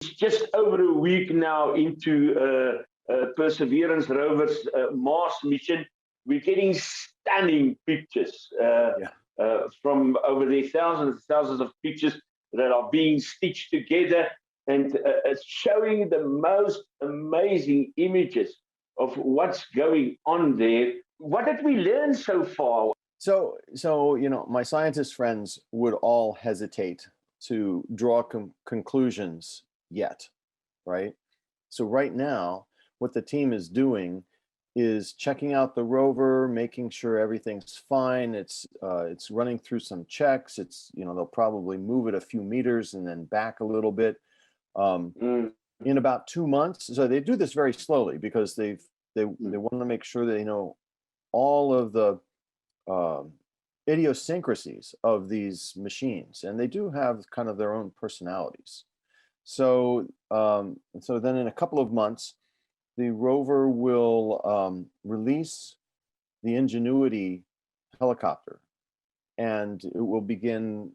It's just over a week now into Perseverance rover's Mars mission. We're getting stunning pictures Yeah. from over there, thousands and thousands of pictures that are being stitched together and showing the most amazing images of what's going on there. What did we learn so far? So my scientist friends would all hesitate to draw conclusions yet, right? So right now, what the team is doing is checking out the rover, making sure everything's fine. It's running through some checks. They'll probably move it a few meters and then back a little bit. In about 2 months, so they do this very slowly because they want to make sure they know all of the idiosyncrasies of these machines, and they do have kind of their own personalities. So then in a couple of months, the rover will release the Ingenuity helicopter, and it will begin,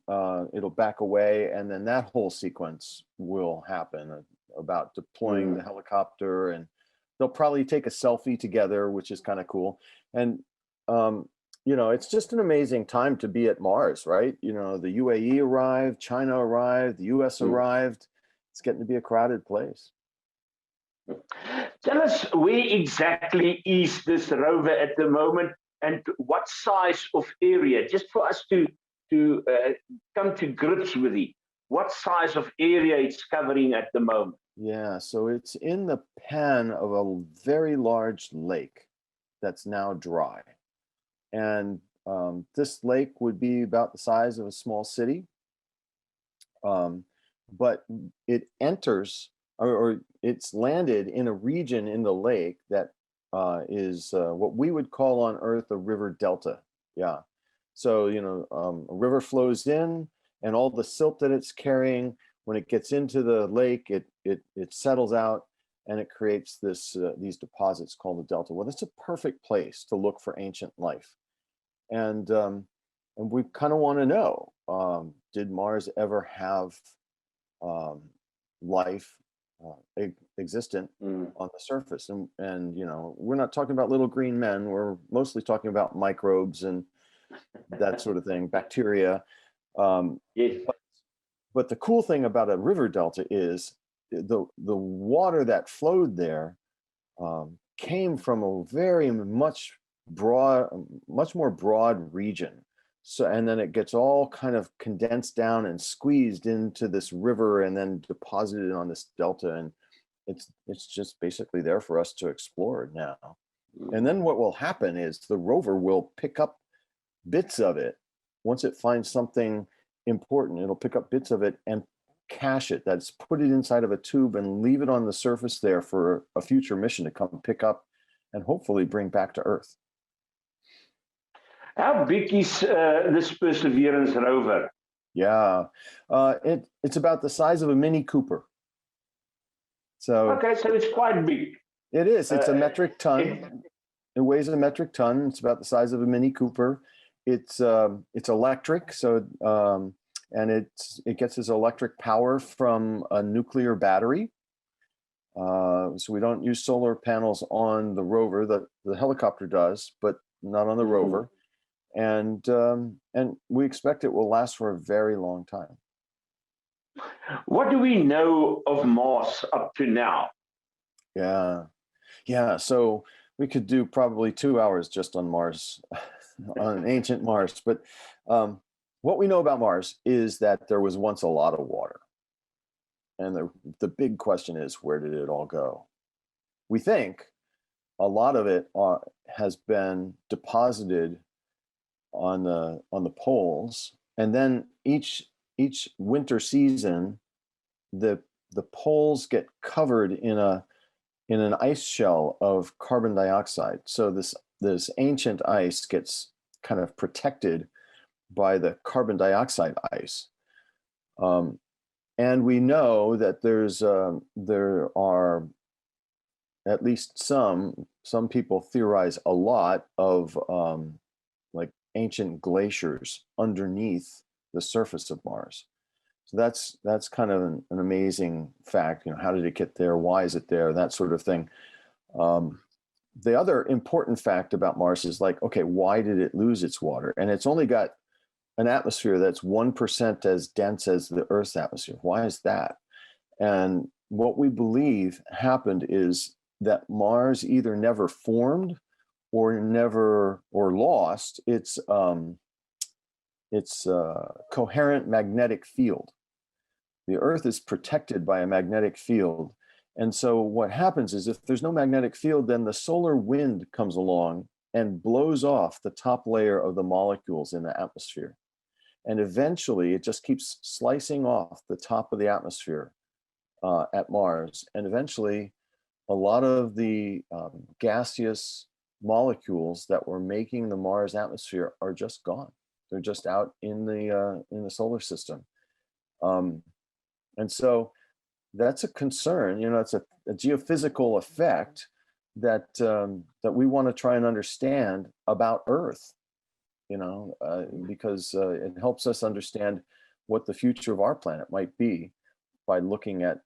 it'll back away, and then that whole sequence will happen about deploying the helicopter, and they'll probably take a selfie together, which is kind of cool. And it's just an amazing time to be at Mars, right? The UAE arrived, China arrived, the US arrived. It's getting to be a crowded place. Tell us, where exactly is this rover at the moment, and what size of area, just for us to come to grips with it, what size of area it's covering at the moment? Yeah, so it's in the pen of a very large lake that's now dry. And this lake would be about the size of a small city. But it enters, or it's landed in a region in the lake that is what we would call on Earth a river delta. Yeah. So, a river flows in, and all the silt that it's carrying, when it gets into the lake, it settles out, and it creates these deposits called the delta. Well, that's a perfect place to look for ancient life. And we kind of want to know, did Mars ever have life existent on the surface? And we're not talking about little green men. We're mostly talking about microbes and that sort of thing, bacteria. Yes. But the cool thing about a river delta is the water that flowed there came from a very much more broad region. So, and then it gets all kind of condensed down and squeezed into this river and then deposited on this delta. And it's just basically there for us to explore now. And then what will happen is the rover will pick up bits of it. Once it finds something important, it'll pick up bits of it and cache it. That's put it inside of a tube and leave it on the surface there for a future mission to come pick up and hopefully bring back to Earth. How big is this Perseverance rover? Yeah, it's about the size of a Mini Cooper. So okay, so it's quite big. It is. It's a metric ton. It weighs a metric ton. It's about the size of a Mini Cooper. It's electric, so and it gets its electric power from a nuclear battery. So we don't use solar panels on the rover. The helicopter does, but not on the rover. And we expect it will last for a very long time. What do we know of Mars up to now? Yeah. So we could do probably 2 hours just on Mars, on ancient Mars. But what we know about Mars is that there was once a lot of water. And the big question is, where did it all go? We think a lot of it has been deposited on the poles, and then each winter season, the poles get covered in an ice shell of carbon dioxide. So this ancient ice gets kind of protected by the carbon dioxide ice. And we know that there are at least some people theorize a lot of like ancient glaciers underneath the surface of Mars. So that's kind of an amazing fact. How did it get there? Why is it there? That sort of thing. The other important fact about Mars is like, okay, why did it lose its water? And it's only got an atmosphere that's 1% as dense as the Earth's atmosphere. Why is that? And what we believe happened is that Mars either never formed or lost its coherent magnetic field. The Earth is protected by a magnetic field. And so what happens is if there's no magnetic field, then the solar wind comes along and blows off the top layer of the molecules in the atmosphere. And eventually it just keeps slicing off the top of the atmosphere at Mars. And eventually a lot of the gaseous molecules that were making the Mars atmosphere are just gone. They're just out in the solar system. And so that's a concern. It's a geophysical effect that we want to try and understand about Earth, because it helps us understand what the future of our planet might be by looking at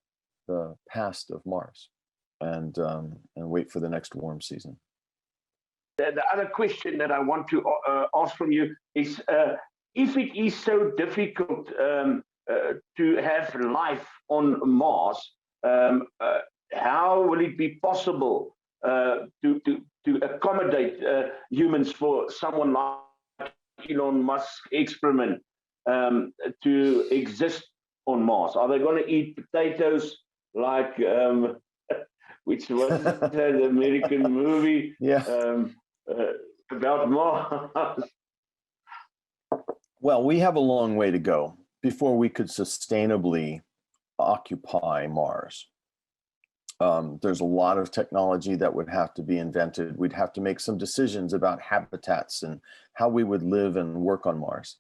the past of Mars and wait for the next warm season. The other question that I want to ask from you is, if it is so difficult to have life on Mars, how will it be possible to accommodate humans for someone like Elon Musk's experiment to exist on Mars? Are they going to eat potatoes like which was the American movie? Yeah. About Mars? Well, we have a long way to go before we could sustainably occupy Mars. There's a lot of technology that would have to be invented. We'd have to make some decisions about habitats and how we would live and work on Mars.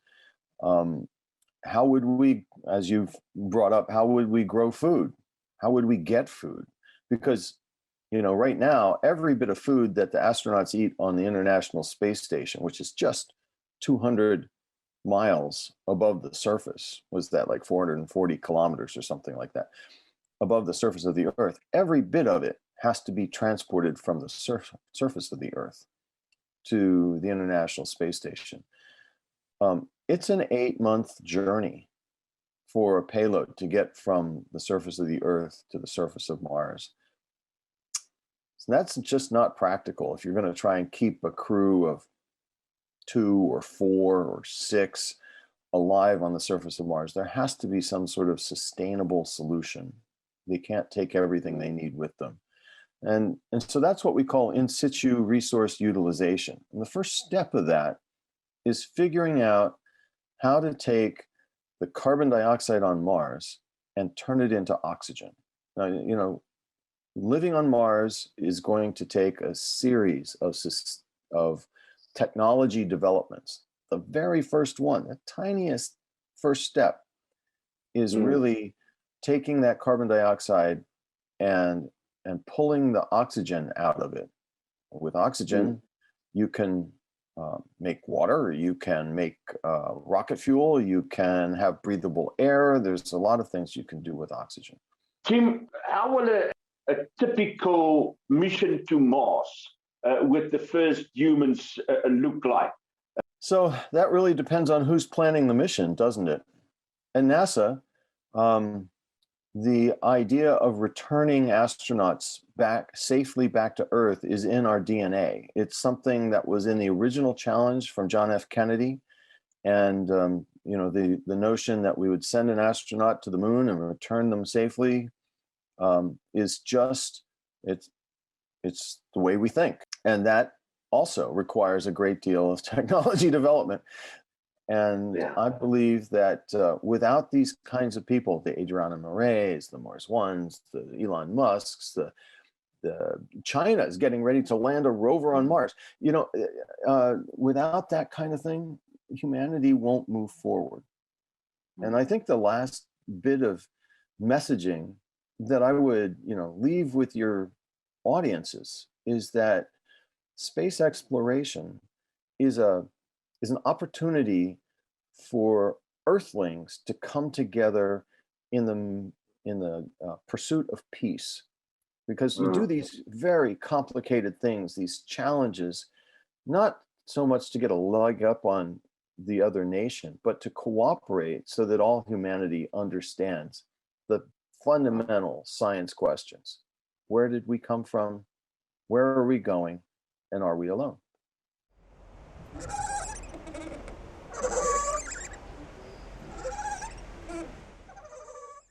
How would we, as you've brought up, how would we grow food? How would we get food? Because right now, every bit of food that the astronauts eat on the International Space Station, which is just 200 miles above the surface, was that like 440 kilometers or something like that, above the surface of the Earth, every bit of it has to be transported from the surface of the Earth to the International Space Station. It's an 8-month journey for a payload to get from the surface of the Earth to the surface of Mars. So that's just not practical. If you're going to try and keep a crew of 2 or 4 or 6 alive on the surface of Mars, there has to be some sort of sustainable solution. They can't take everything they need with them. And so that's what we call in situ resource utilization. And the first step of that is figuring out how to take the carbon dioxide on Mars and turn it into oxygen. Now, living on Mars is going to take a series of technology developments. The very first one, the tiniest first step, is really taking that carbon dioxide and pulling the oxygen out of it. With oxygen, you can make water, you can make rocket fuel, you can have breathable air. There's a lot of things you can do with oxygen. Tim, how will a typical mission to Mars with the first humans look like? So that really depends on who's planning the mission, doesn't it? At NASA, the idea of returning astronauts safely back to Earth is in our DNA. It's something that was in the original challenge from John F. Kennedy. And the notion that we would send an astronaut to the moon and return them safely is just, it's the way we think. And that also requires a great deal of technology development. And I believe that without these kinds of people, the Adriana Murrays, the Mars Ones, the Elon Musks, the China is getting ready to land a rover on Mars. Without that kind of thing, humanity won't move forward. And I think the last bit of messaging that I would, leave with your audiences is that space exploration is an opportunity for Earthlings to come together in the pursuit of peace, because you do Mm. these very complicated things, these challenges, not so much to get a leg up on the other nation, but to cooperate so that all humanity understands the fundamental science questions. Where did we come from? Where are we going? And are we alone?